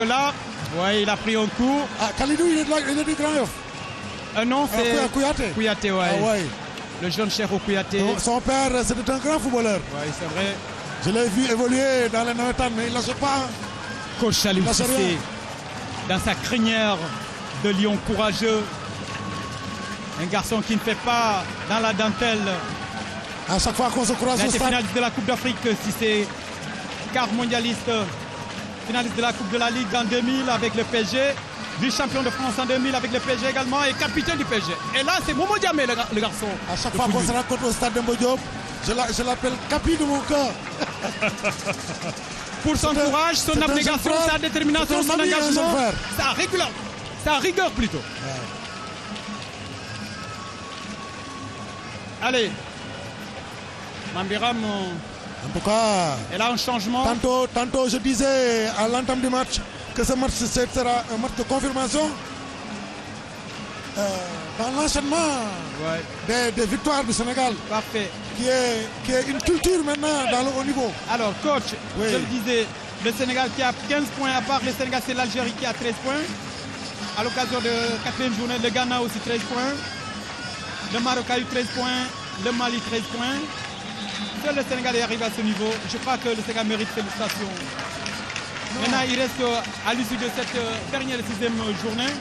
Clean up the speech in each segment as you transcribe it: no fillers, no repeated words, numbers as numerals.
Là, ouais, il a pris un coup. Ah, Khalidou, il est du Grand Yoff. Non, c'est Kouyaté. Kouyaté, ouais. Ah, ouais. Le jeune Cheikhou Kouyaté. Son père, c'était un grand footballeur. Oui, c'est vrai. Je l'ai vu évoluer dans les Nawetan, mais il ne lâche pas. Coach Salif Cissé, dans sa crinière de lion courageux. Un garçon qui ne fait pas dans la dentelle. À chaque fois qu'on se croise au stade. Finaliste de la Coupe d'Afrique, Cissé. Quart mondialiste. Finaliste de la Coupe de la Ligue en 2000 avec le PSG. Vice-champion de France en 2000 avec le PSG également et capitaine du PSG. Et là, c'est Momo Diamé, le garçon. À chaque fois qu'on se rencontre au stade de Mbodiop, je l'appelle Capi de mon cœur. Pour son courage, son abnégation, sa détermination, son engagement, sa rigueur plutôt. Ouais. Allez, Mambiram. En tout cas, elle a un changement. Tantôt, je disais à l'entame du match que ce match sera un match de confirmation dans l'enchaînement des victoires du Sénégal. Parfait. Qui est une culture maintenant dans le haut niveau. Alors, coach, je le disais, le Sénégal qui a 15 points, à part le Sénégal, c'est l'Algérie qui a 13 points. À l'occasion de la 4e journée, le Ghana aussi 13 points. Le Maroc a eu 13 points, le Mali 13 points. Seul le Sénégal est arrivé à ce niveau. Je crois que le Sénégal mérite félicitations. Maintenant, il reste à l'issue de cette dernière 6e journée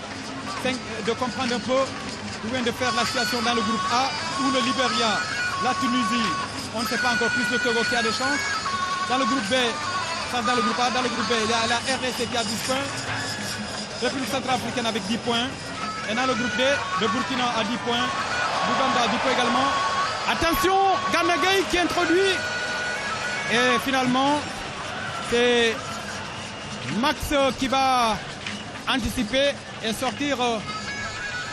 de comprendre un peu où vient de faire la situation dans le groupe A, où le Libéria, la Tunisie, on ne sait pas encore plus le Togo qui a des chances. Dans le groupe B, dans le groupe A, dans le groupe B, il y a la RDC qui a 10 points, République centrafricaine avec 10 points. Et dans le groupe D, le Burkina a 10 points, l'Ouganda a 10 points également. Attention, Gana Gueye qui introduit. Et finalement, c'est Max qui va anticiper et sortir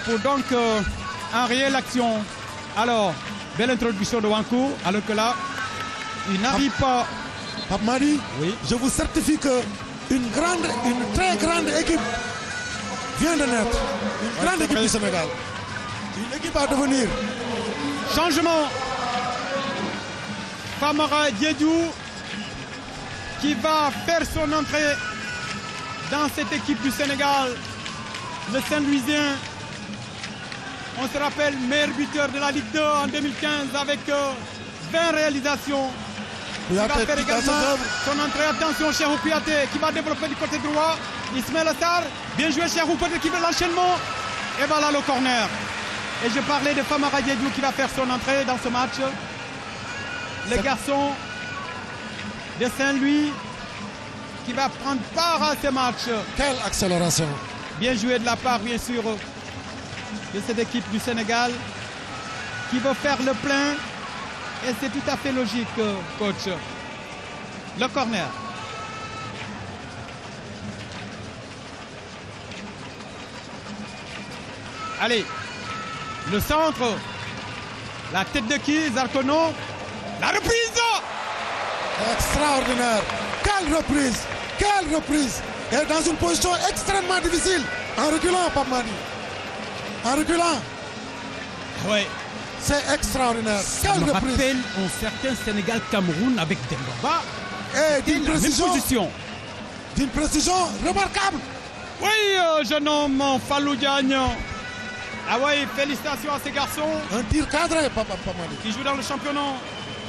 pour donc en réelle action. Alors, belle introduction de Wankou, alors que là, il n'arrive pas. Pape Madi, oui. Je vous certifie que une très grande équipe vient de naître. Une grande équipe du Sénégal. Une équipe à devenir. Changement. Famara Diédhiou qui va faire son entrée dans cette équipe du Sénégal. Le Saint-Louisien, on se rappelle, meilleur buteur de la Ligue 2 en 2015 avec 20 réalisations. Il va faire également son entrée. Attention, Cheikhou Kouyaté qui va développer du côté droit. Ismaël Assar, bien joué Cheikhou, peut-être qu'il veut l'enchaînement. Et voilà le corner. Et je parlais de Famara Diédhiou qui va faire son entrée dans ce match. Le garçon de Saint-Louis qui va prendre part à ce match. Quelle accélération. Bien joué de la part, bien sûr, de cette équipe du Sénégal qui veut faire le plein. Et c'est tout à fait logique, coach. Le corner. Allez, le centre. La tête de qui, Zarkono? La reprise! Extraordinaire. Quelle reprise! Quelle reprise! Et dans une position extrêmement difficile. En reculant, Pape Madi. En reculant. Oui. C'est extraordinaire. Ça me rappelle un certain Sénégal-Cameroun avec Demba. Et d'une précision. D'une précision remarquable. Oui, jeune homme, Fallou Diagne. Ah oui, félicitations à ces garçons. Un tir cadré, Papa Madi. Qui joue dans le championnat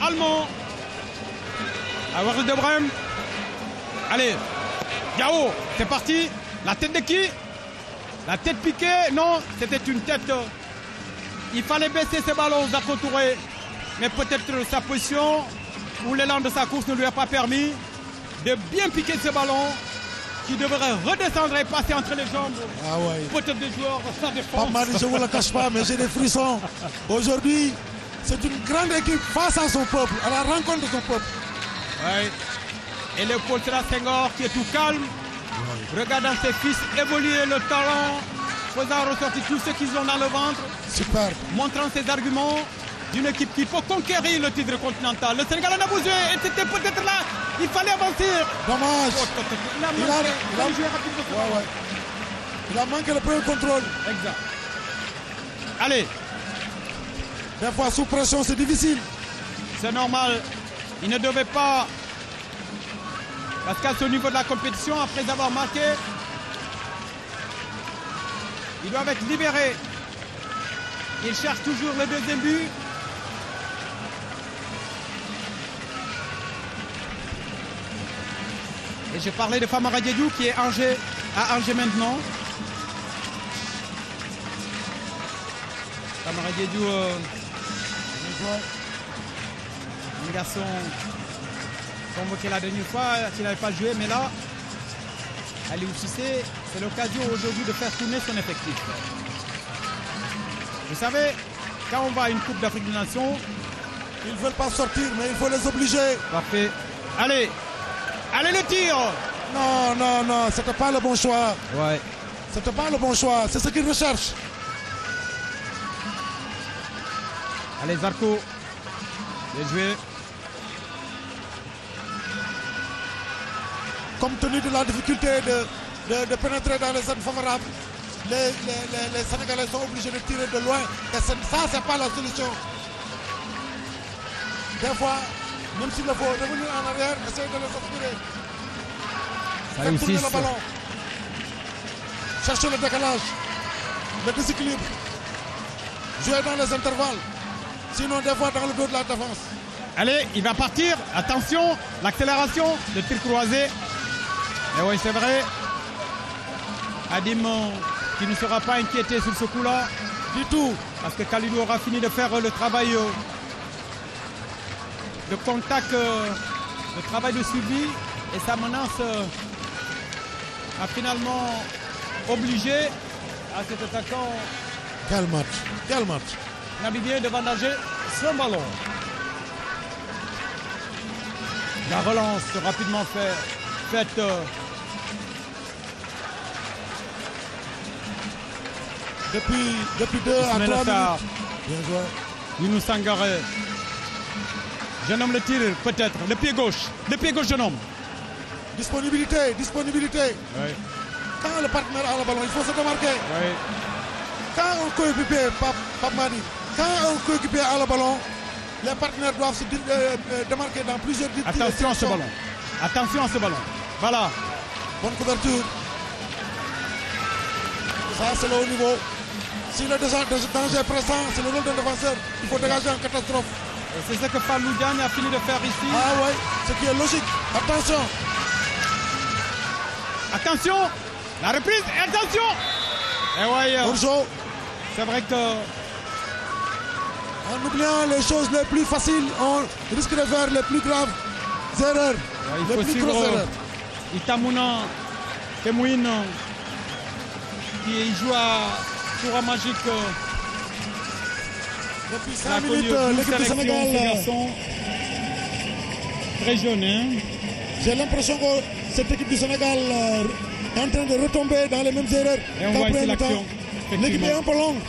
allemand. À Warl de Brême. Allez, Yao, c'est parti. La tête de qui? La tête piquée? Non, c'était une tête. Il fallait baisser ses ballons, Zarko Touré. Mais peut-être sa position ou l'élan de sa course ne lui a pas permis de bien piquer ce ballon qui devrait redescendre et passer entre les jambes. Ah ouais. Peut-être des joueurs sans défense. Pas mal, je ne vous le cache pas, mais j'ai des frissons. Aujourd'hui, c'est une grande équipe face à son peuple, à la rencontre de son peuple. Oui. Et Léopold Sédar Senghor qui est tout calme, regardant ses fils évoluer le talent, faisant ressortir tout ce qu'ils ont dans le ventre. Super. Montrant ses arguments d'une équipe qui peut conquérir le titre continental. Le Sénégal en a besoin et c'était peut-être là. Il fallait avancer. Dommage. Il a manqué le premier contrôle. Exact. Allez. Des fois sous pression c'est difficile. C'est normal. Il ne devait pas Parce qu'à ce niveau de la compétition, après avoir marqué, ils doivent être libérés. Ils cherchent toujours le deuxième but. Et j'ai parlé de Famara Diédhiou qui est à Angers maintenant. Famara Diédhiou, un garçon convoqué la dernière fois, qui n'avait pas joué, mais là, Aliou Cissé, c'est l'occasion aujourd'hui de faire tourner son effectif. Vous savez, quand on va à une Coupe d'Afrique des Nations, ils ne veulent pas sortir, mais il faut les obliger. Parfait. Allez, allez le tir. Non, non, non, c'était pas le bon choix. Ouais. C'était pas le bon choix, c'est ce qu'ils recherchent. Allez Zarco, bien joué. Compte tenu de la difficulté de pénétrer dans les zones favorables, les Sénégalais sont obligés de tirer de loin. Et ça, c'est pas la solution. Des fois, même s'il le faut revenir en arrière, essayer de les aspirer. Faire tourner le ballon. Chercher le décalage, le déséquilibre. Jouer dans les intervalles. Sinon, des fois, dans le dos de la défense. Allez, il va partir. Attention, l'accélération, le tir croisé. Et oui, c'est vrai. Hadim qui ne sera pas inquiété sur ce coup-là. Du tout. Parce que Kalidou aura fini de faire le travail de contact, le travail de suivi. Et sa menace a finalement obligé à cet attaquant. Quel match. Quel match. Namibien de bandager son ballon. La relance rapidement faite. Depuis 2 à 3 minutes. Bien joué. Younous Sangaré. Jeune homme le tire peut-être. Le pied gauche jeune homme. Disponibilité. Oui. Quand le partenaire a le ballon, il faut se démarquer. Oui. Quand un coéquipier, Pape Madi, quand un coéquipier a le ballon, les partenaires doivent se démarquer dans plusieurs directions. Attention à ce ballon. Voilà. Bonne couverture. Ça, c'est le haut niveau. Si le danger est pressant, c'est le rôle d'un défenseur. Il faut dégager en catastrophe. C'est ce que Fallou Diagne a fini de faire ici. Ah oui, ce qui est logique. Attention. Attention. La reprise. Et attention. Et ouais. C'est vrai que... En oubliant les choses les plus faciles, on risque de faire les plus graves erreurs. Ouais, les plus grosses erreurs. Itamuna Temouine qui joue à tour magique. Depuis 5 minutes, l'équipe du Sénégal. Très jeune, hein? J'ai l'impression que cette équipe du Sénégal est en train de retomber dans les mêmes erreurs. Et on voit ici l'action. L'équipe est un peu longue.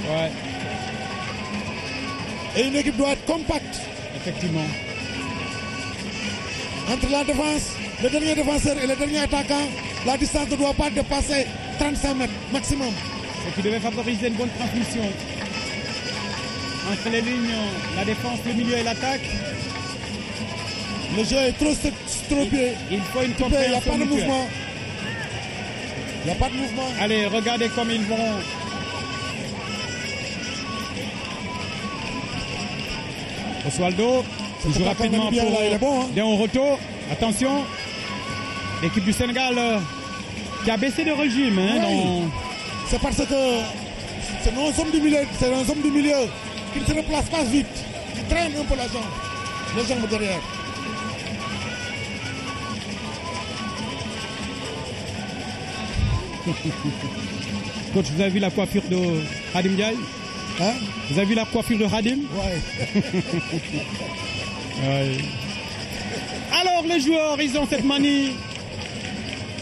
Ouais. Et une équipe doit être compacte. Effectivement. Entre la défense, le dernier défenseur et le dernier attaquant, la distance ne doit pas dépasser 35 mètres maximum. Ce qui devait favoriser une bonne transmission. Entre les lignes, la défense, le milieu et l'attaque. Le jeu est trop pied. Il faut une compréhension. Il n'y a pas de mouvement. Il n'y a pas de mouvement. Allez, regardez comme ils vont. Oswaldo, toujours rapidement bien, pour là, il est bon, hein. Léon Roto. Attention, l'équipe du Sénégal qui a baissé de régime. Hein, oui. C'est parce que c'est un homme du milieu qui ne se replace pas vite. Il traîne un peu les jambes derrière. Coach, vous avez vu la coiffure de Hadim Ndiaye? Hein? Vous avez vu la coiffure de Hadim? Ouais. Ouais. Alors les joueurs, ils ont cette manie.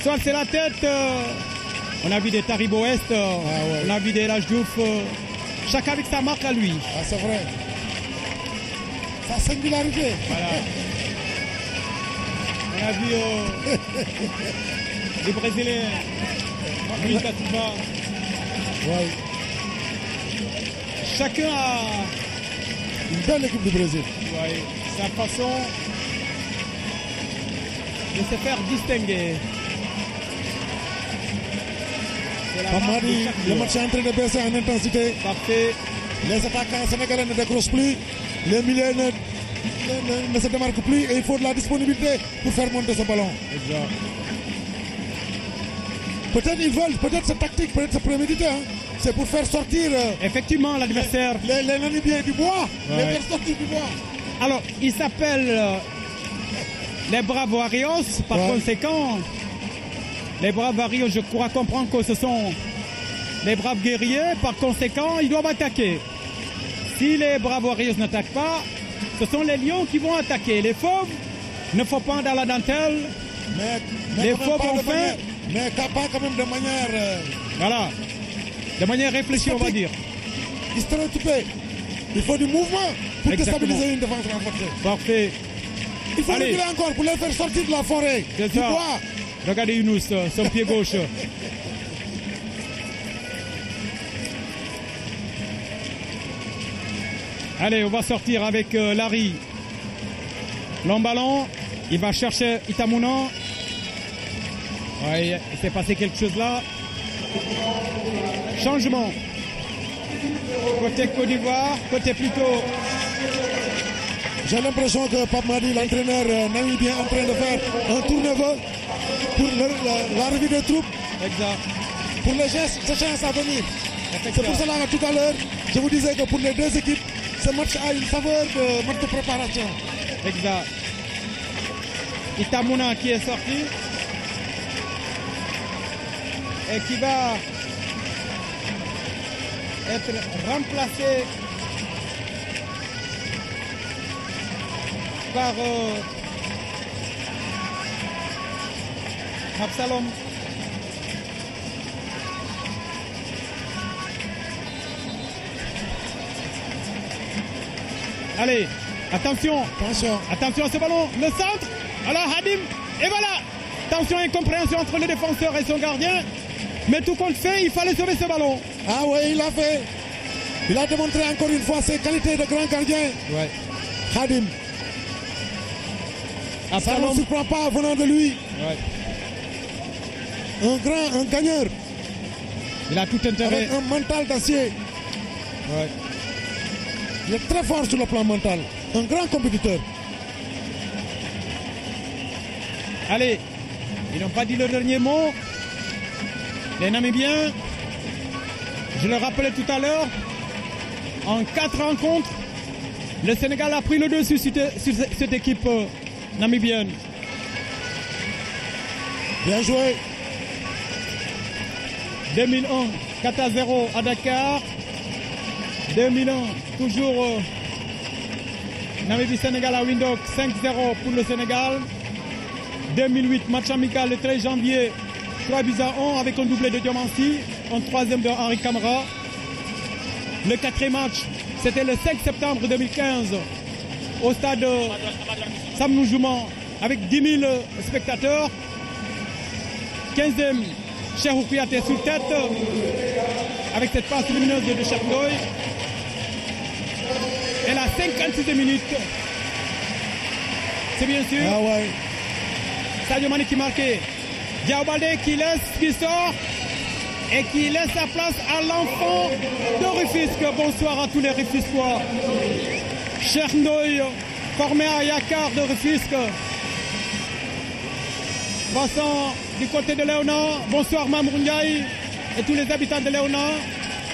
Soit c'est la tête. On a vu des Taribo Ouest. On a vu des Rajdouf. Chacun avec sa marque à lui. Ah, c'est vrai. Sa singularité. Voilà. On a vu les Brésiliens. Lui, Katuba. Ouais. Chacun a une belle équipe du Brésil. sa façon de se faire distinguer. Comme on dit, le match est en train de baisser en intensité. Parfait. Les attaquants sénégalais ne décrochent plus. Les milieux ne se démarquent plus. Et il faut de la disponibilité pour faire monter ce ballon. Exact. Peut-être ils veulent, peut-être c'est tactique, peut-être c'est prémédité. Hein. C'est pour faire sortir effectivement l'adversaire. Les Namibiens du bois. Ouais. Les faire sortir du bois. Alors, ils s'appellent les Braves Warriors. Par conséquent, les Braves Warriors, je crois comprendre que ce sont les Braves guerriers. Par conséquent, ils doivent attaquer. Si les Braves Warriors n'attaquent pas, ce sont les Lions qui vont attaquer. Les Fauves ne font pas dans la dentelle. Mais les Fauves ont fait. Mais pas quand même de manière. Voilà. De manière réfléchie, on va dire. Stéréotypé. Il faut du mouvement pour déstabiliser une défense renforcée. Parfait. Il faut reculer encore pour les faire sortir de la forêt. C'est du ça. bois. Regardez Younous, son pied gauche. Allez, on va sortir avec Larry. Long ballon. Il va chercher Itamuna. Ouais, il s'est passé quelque chose là. Changement. Côté Côte d'Ivoire, côté plutôt. J'ai l'impression que Pape Madi, l'entraîneur namibien, est en train de faire un tourneveux pour l'arrivée des troupes. Exact. Pour les échéances à venir. C'est pour cela que tout à l'heure, je vous disais que pour les deux équipes, ce match a une saveur de match de préparation. Exact. Itamuna qui est sorti. Et qui va être remplacé par Absalom. Allez, attention. Attention à ce ballon. Le centre. Alors Hadim. Et voilà. Attention, incompréhension entre le défenseur et son gardien. Mais tout compte fait, il fallait sauver ce ballon. Ah oui, il l'a fait. Il a démontré encore une fois ses qualités de grand gardien. Ouais. Hadim. Ça ne surprend pas venant de lui. Ouais. Un gagneur. Il a tout intérêt. Avec un mental d'acier. Ouais. Il est très fort sur le plan mental. Un grand compétiteur. Allez, ils n'ont pas dit le dernier mot. Les Namibiens, je le rappelais tout à l'heure, en 4 rencontres, le Sénégal a pris le dessus sur cette équipe namibienne. Bien joué. 2001, 4-0 à Dakar. 2001, toujours Namibie-Sénégal à Windhoek, 5-0 pour le Sénégal. 2008, match amical le 13 janvier, 3-1 avec un doublé de Diamansi, un troisième de Henri Camara. Le quatrième match, c'était le 5 septembre 2015 au stade Sam Noujouman avec 10 000 spectateurs. 15e, Cheikhou Kouyaté sous tête avec cette passe lumineuse de Cheikh Ndoye. Et la 56e minute, c'est bien sûr. Ah ouais. Sadio Mané qui marquait. Diao Baldé qui sort et qui laisse sa place à l'enfant de Rufisque. Bonsoir à tous les Rufisquois. Cheikh Ndoye, formé à Yakar de Rufisque. Passant du côté de Léona. Bonsoir Mamour Ndiaye et tous les habitants de Léona.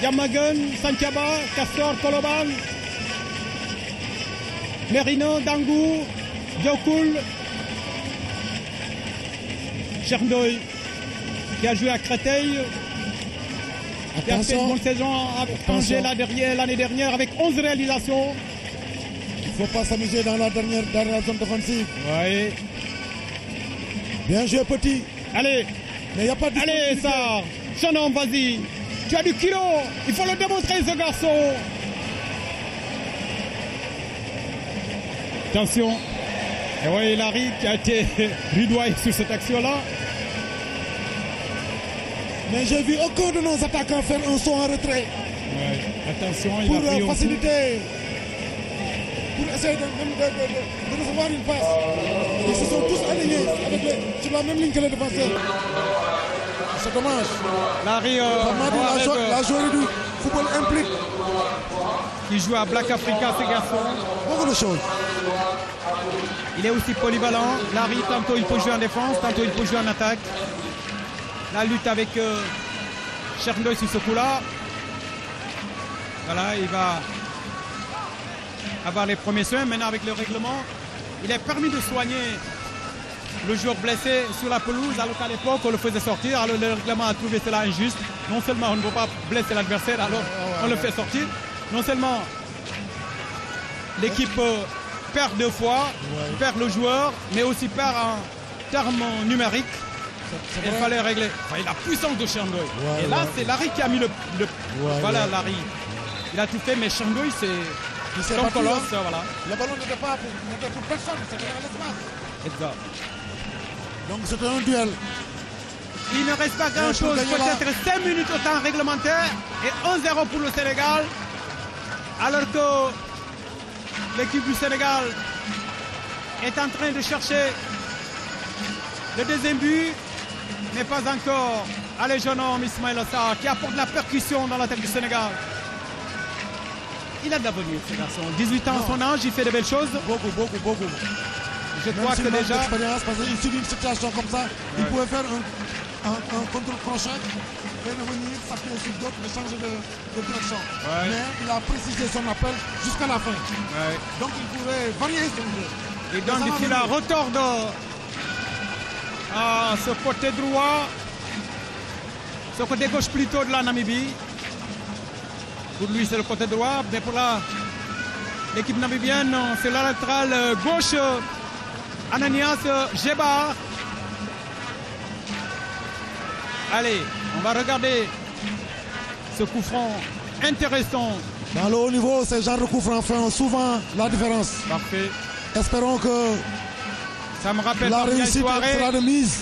Yamagun, Santiaba, Castor, Koloban, Merino, Dangou, Diokoul. Cheikh Ndoye qui a joué à Créteil, qui a fait une bonne saison à Tanger l'année dernière avec 11 réalisations. Il ne faut pas s'amuser dans la dernière zone défensive. Oui. Bien joué petit. Allez. Mais il n'y a pas de... Allez Sarr, jeune homme, vas-y. Tu as du kilo. Il faut le démontrer ce garçon. Attention. Et oui, Larry qui a été rudoyé sur cette action-là. Mais j'ai vu aucun de nos attaquants faire un saut en retrait. Ouais. Attention, il pour a pris faciliter pour essayer de recevoir une passe. Ils se sont tous alignés sur la même ligne que les défenseurs. C'est dommage. Larry, la jouerie du football implique. Qui joue à Black Africa, ce garçon. Beaucoup de choses. Il est aussi polyvalent. Larry, tantôt il peut jouer en défense, tantôt il peut jouer en attaque. La lutte avec Cheikh Ndoye sur ce coup-là. Voilà, il va avoir les premiers soins. Maintenant, avec le règlement, il est permis de soigner le joueur blessé sur la pelouse, alors qu'à l'époque, on le faisait sortir. Alors, le règlement a trouvé cela injuste. Non seulement on ne peut pas blesser l'adversaire, alors on le fait sortir. Non seulement l'équipe perd 2 fois, perd le joueur, mais aussi perd en termes numériques. Il fallait régler. Enfin, la puissance de Cheikh Ndoye. Et là, c'est Larry qui a mis voilà, Larry. Il a tout fait, mais Cheikh Ndoye, c'est son colosse. Voilà. Le ballon n'était pas pour personne, c'était dans l'espace. Exact. Donc c'était un duel. Il ne reste pas grand-chose, peut-être 5 minutes au temps réglementaire et 1-0 pour le Sénégal. Alors que l'équipe du Sénégal est en train de chercher le deuxième but, mais pas encore. Allez, jeune homme Ismaïla Sarr qui apporte la percussion dans l'attaque du Sénégal. Il a de l'avenir, ce garçon. 18 ans à son âge, il fait de belles choses. Beaucoup. Je crois que déjà. Parce qu'il subit une situation comme ça, il pouvait faire un contrôle crochet et revenir, s'appuyer sur d'autres et changer de direction. Ouais. Mais il a précisé son appel jusqu'à la fin. Ouais. Donc il pouvait varier son jeu. Et donc d'ici là, retorde à ce côté droit, ce côté gauche plutôt de la Namibie. Pour lui, c'est le côté droit, mais pour l'équipe namibienne, c'est la latérale gauche. Ananias Djebar. Allez, on va regarder ce coup franc intéressant. Dans le haut niveau, ces genres de coups francs font souvent la différence. Parfait. Espérons que ça me rappelle la réussite sera de mise.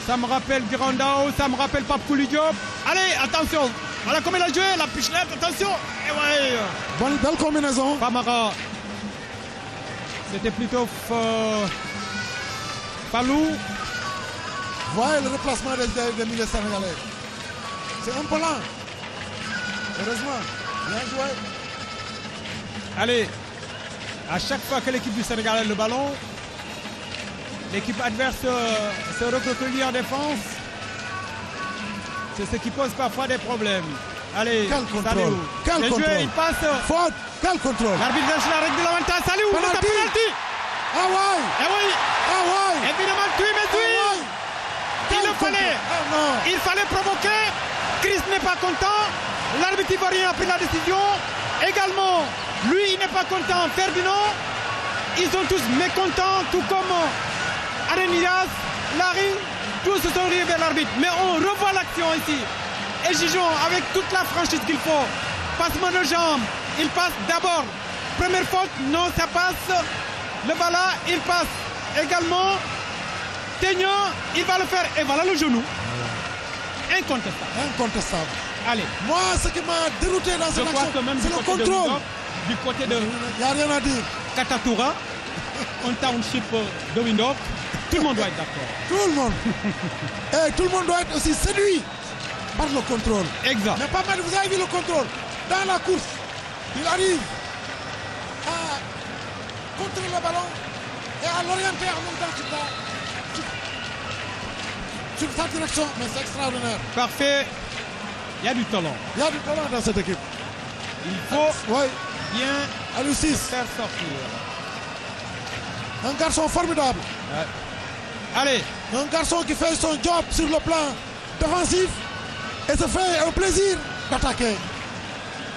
Ça me rappelle Girondao, ça me rappelle Pape Kouli Diop. Allez, attention. Voilà comme il a joué, la pichelette, attention. Et ouais. Belle combinaison. Famara. C'était plutôt Palou. Voyez le replacement des milieux sénégalais. C'est un peu lent. Heureusement. Bien joué. Allez. À chaque fois que l'équipe du Sénégal a le ballon, l'équipe adverse se recroqueville en défense. C'est ce qui pose parfois des problèmes. Allez, quel contrôle. Quel contrôle. Joué, il passe. Faute. Quel contrôle. L'arbitre lâche la règle de l'avantage. Salou, le penalty. Ah ouais. Eh oui. Ah ouais. Évidemment, il fallait provoquer. Chris n'est pas content. L'arbitre ivoirien a pris la décision. Également, lui, il n'est pas content. Ferdinand. Ils sont tous mécontents, tout comme Arenias, Larry. Tous se sont riés vers l'arbitre. Mais on revoit l'action ici. Et Gijon, avec toute la franchise qu'il faut, passement de jambes, il passe d'abord. Première faute, non, ça passe. Le bala, il passe également. Tegnon, il va le faire. Et voilà le genou. Incontestable. Allez. Moi, ce qui m'a dérouté dans cette action, c'est le contrôle. Du côté de. Il n'y a rien à dire. Katatoura, un township de Windhoek. Tout le monde doit être d'accord. Tout le monde. Et tout le monde doit être aussi séduit par le contrôle. Exact. Mais pas mal, vous avez vu le contrôle. Dans la course, il arrive à contrôler le ballon et à l'orienter en même temps sur sa direction. Mais c'est extraordinaire. Parfait. Il y a du talent. Il y a du talent dans cette équipe. Il faut bien faire sortir. Un garçon formidable. Ouais. Allez. Un garçon qui fait son job sur le plan défensif et se fait un plaisir d'attaquer.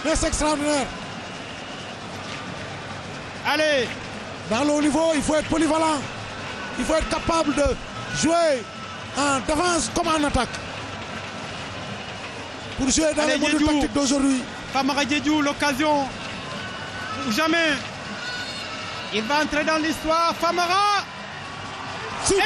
Mais c'est extraordinaire. Allez. Dans le haut niveau, il faut être polyvalent. Il faut être capable de jouer en défense comme en attaque. Pour jouer dans les modules tactiques d'aujourd'hui. Famara Diédhiou, l'occasion ou jamais. Il va entrer dans l'histoire. Famara. Super.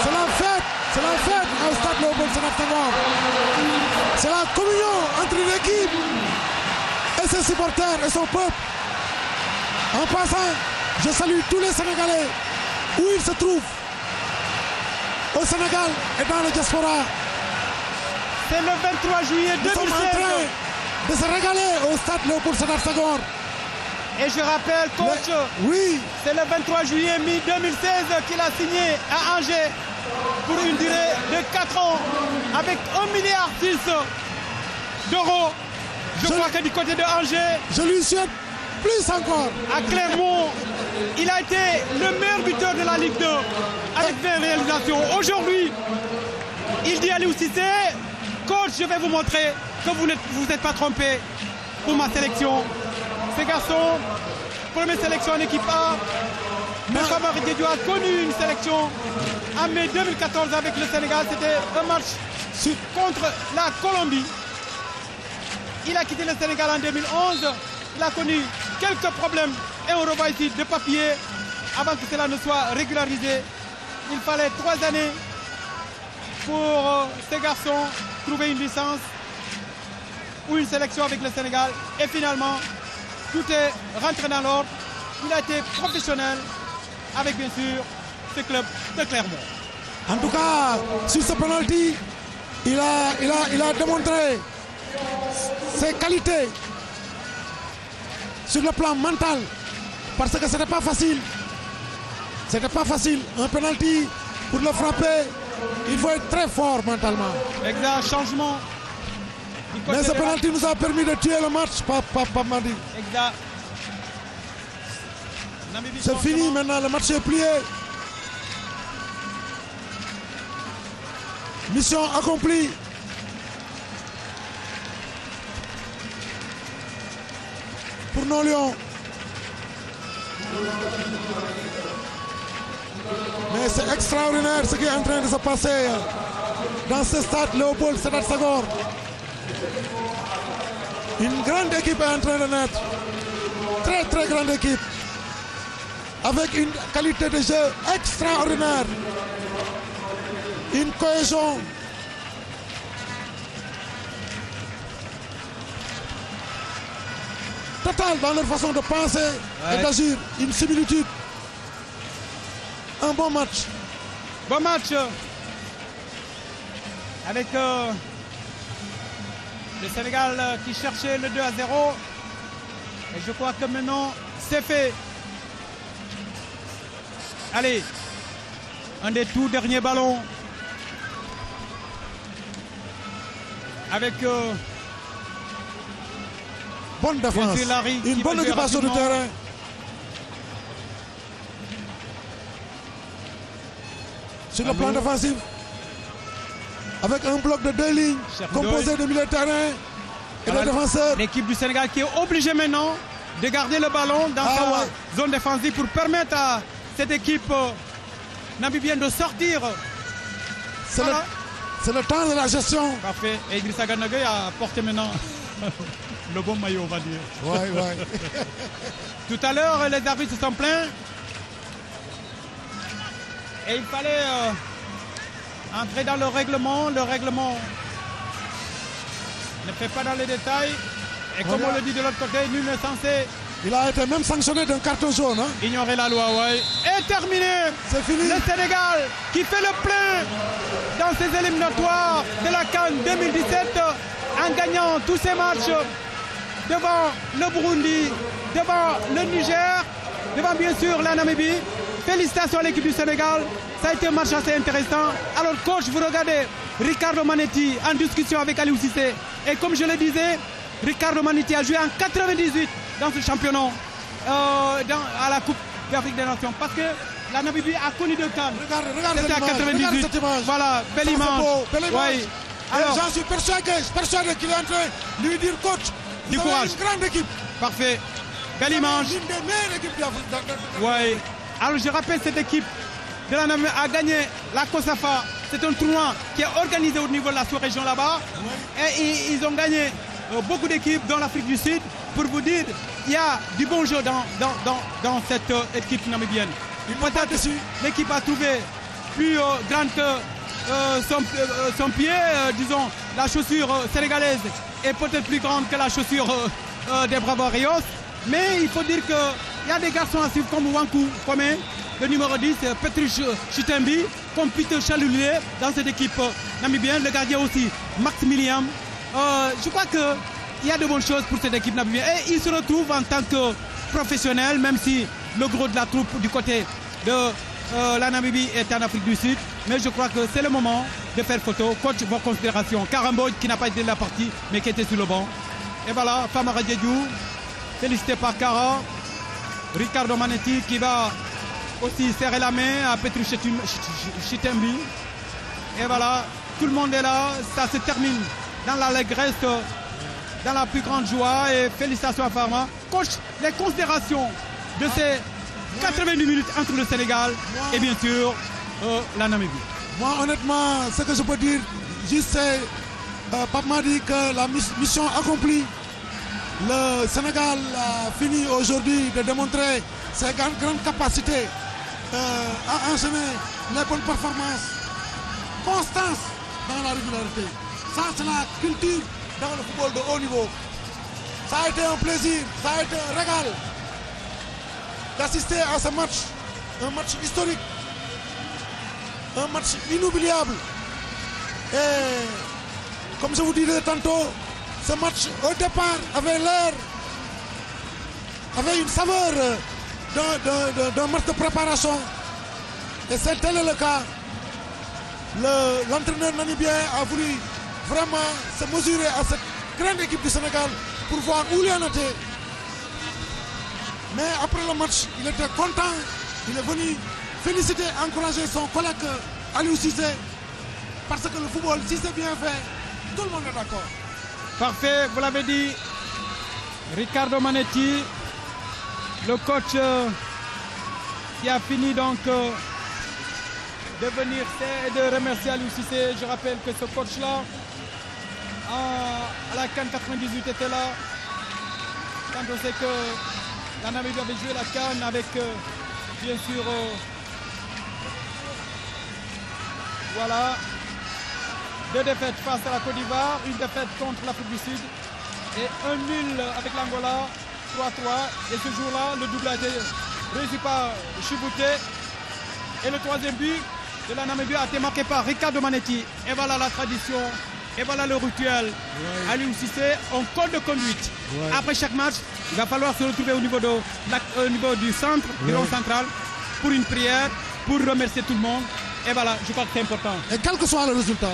C'est la fête au stade Léopold Sédar Senghor. C'est la communion entre une équipe et ses supporters et son peuple. En passant, je salue tous les Sénégalais où ils se trouvent, au Sénégal et dans le diaspora. C'est le 23 juillet 2016. Nous sommes en train de se régaler au stade Léopold Sédar Senghor. Et je rappelle, coach, oui, c'est le 23 juillet 2016 qu'il a signé à Angers pour une durée de 4 ans avec 1,6 milliard d'euros. Je crois que du côté de Angers, je lui souhaite plus encore. À Clermont, il a été le meilleur buteur de la Ligue 2 avec 20 réalisations. Aujourd'hui, il dit à Aliou Cissé, coach, je vais vous montrer que vous n'êtes pas trompé pour ma sélection. Ces garçons, première sélection en équipe A. Mais Famara Diédhiou a connu une sélection en mai 2014 avec le Sénégal. C'était un match contre la Colombie. Il a quitté le Sénégal en 2011. Il a connu quelques problèmes et on revoit ici de papier. Avant que cela ne soit régularisé, il fallait 3 années pour ces garçons trouver une licence ou une sélection avec le Sénégal. Et finalement, tout est rentré dans l'ordre. Il a été professionnel avec bien sûr ce club de Clermont. En tout cas, sur ce penalty, il a démontré ses qualités sur le plan mental. Parce que ce n'était pas facile. C'était pas facile. Un penalty, pour le frapper, il faut être très fort mentalement. Exact, changement. Mais ce penalty nous a permis de tuer le match, Papa Madi. Exact. C'est fini maintenant, le match est plié. Mission accomplie. Pour nos Lions. Mais c'est extraordinaire ce qui est en train de se passer dans ce stade Léopold Sédar Senghor. Une grande équipe est en train de naître. Très très grande équipe. Avec une qualité de jeu extraordinaire. Une cohésion. Totale dans leur façon de penser et d'agir. Une similitude. Un bon match. Bon match. Avec le Sénégal qui cherchait le 2-0. Et je crois que maintenant, c'est fait. Allez, un des tout derniers ballons. Avec bonne défense. Une bonne occupation du terrain. Sur le plan défensif. Avec un bloc de 2 lignes composé de milieu de terrain et de défenseurs. L'équipe du Sénégal qui est obligée maintenant de garder le ballon dans sa zone défensive pour permettre à cette équipe namibienne de sortir. C'est le temps de la gestion. Parfait. Et Idrissa Gana Gueye a porté maintenant le bon maillot, on va dire. Ouais. Tout à l'heure, les arbitres se sont plaints. Et il fallait entrer dans le règlement. Le règlement ne fait pas dans les détails. Et comme on le dit de l'autre côté, nul n'est censé. Il a été même sanctionné d'un carton jaune. Ignorer la loi, ouais. Et terminé. C'est fini. Le Sénégal qui fait le plein dans ses éliminatoires de la CAN 2017 en gagnant tous ses matchs devant le Burundi, devant le Niger, devant bien sûr la Namibie. Félicitations à l'équipe du Sénégal. Ça a été un match assez intéressant. Alors coach, vous regardez Ricardo Manetti en discussion avec Aliou Cissé. Et comme je le disais, Ricardo Manetti a joué en 98 dans ce championnat à la Coupe d'Afrique des Nations. Parce que la Namibie a connu 2 CAN. C'était à 98. Voilà, belle image. Ouais. Alors, j'en suis persuadé qu'il est en train de lui dire coach, du courage. Une grande équipe. Parfait. Belle image. Une des meilleures équipes d'Afrique. Ouais. Alors je rappelle, cette équipe de la Namibie a gagné la COSAFA. C'est un tournoi qui est organisé au niveau de la sous-région là-bas. Et ils ont gagné beaucoup d'équipes dans l'Afrique du Sud. Pour vous dire, il y a du bon jeu dans cette équipe namibienne. Peut-être l'équipe a trouvé plus grande que son pied, disons, la chaussure sénégalaise est peut-être plus grande que la chaussure des Bravos Rios. Mais il faut dire qu'il y a des garçons à suivre comme Wankou Komé, le numéro 10, Petrus Chitembi, comme Peter Chalulier dans cette équipe namibienne. Le gardien aussi, Maximilian. Je crois qu'il y a de bonnes choses pour cette équipe namibienne. Et il se retrouve en tant que professionnel, même si le gros de la troupe du côté de la Namibie est en Afrique du Sud. Mais je crois que c'est le moment de faire photo. Coach, vos considérations. Karambo qui n'a pas été de la partie, mais qui était sur le banc. Et voilà, Famara Diédiou, félicité par Kara. Ricardo Manetti qui va aussi serrer la main à Petrus Chitembi. Et voilà, tout le monde est là. Ça se termine dans l'allégresse, dans la plus grande joie. Et félicitations à Farma. Coach, les considérations de ces 90 minutes entre le Sénégal et bien sûr la Namibie. Moi, honnêtement, ce que je peux dire, juste c'est, Pape m'a dit que la mission accomplie. Le Sénégal a fini aujourd'hui de démontrer ses grandes capacités à enchaîner les bonnes performances, constance dans la régularité. Ça, c'est la culture dans le football de haut niveau. Ça a été un plaisir, ça a été un régal d'assister à ce match, un match historique, un match inoubliable. Et comme je vous disais tantôt, ce match au départ avait une saveur d'un match de préparation. Et c'est tel est le cas. L'entraîneur namibien a voulu vraiment se mesurer à cette grande équipe du Sénégal pour voir où il en était. Mais après le match, il était content. Il est venu féliciter, encourager son collègue Aliou Cissé. Parce que le football, si c'est bien fait, tout le monde est d'accord. Parfait, vous l'avez dit. Ricardo Manetti, le coach qui a fini donc de venir et de remercier Aliou Cissé. Je rappelle que ce coach-là, à la CAN 98 était là. Quand on sait que la Namibie avait joué la CAN avec, bien sûr, voilà, 2 défaites face à la Côte d'Ivoire, 1 défaite contre l'Afrique du Sud et 1 nul avec l'Angola, 3-3. Et ce jour-là, le double a été réussi par Chibouté. Et le 3e but de la Namibie a été marqué par Ricardo Manetti. Et voilà la tradition, et voilà le rituel. Ouais. Aliou Cissé, en code de conduite. Ouais. Après chaque match, il va falloir se retrouver au niveau du centre, du rond central, pour une prière, pour remercier tout le monde. Et voilà, je crois que c'est important. Et quel que soit le résultat.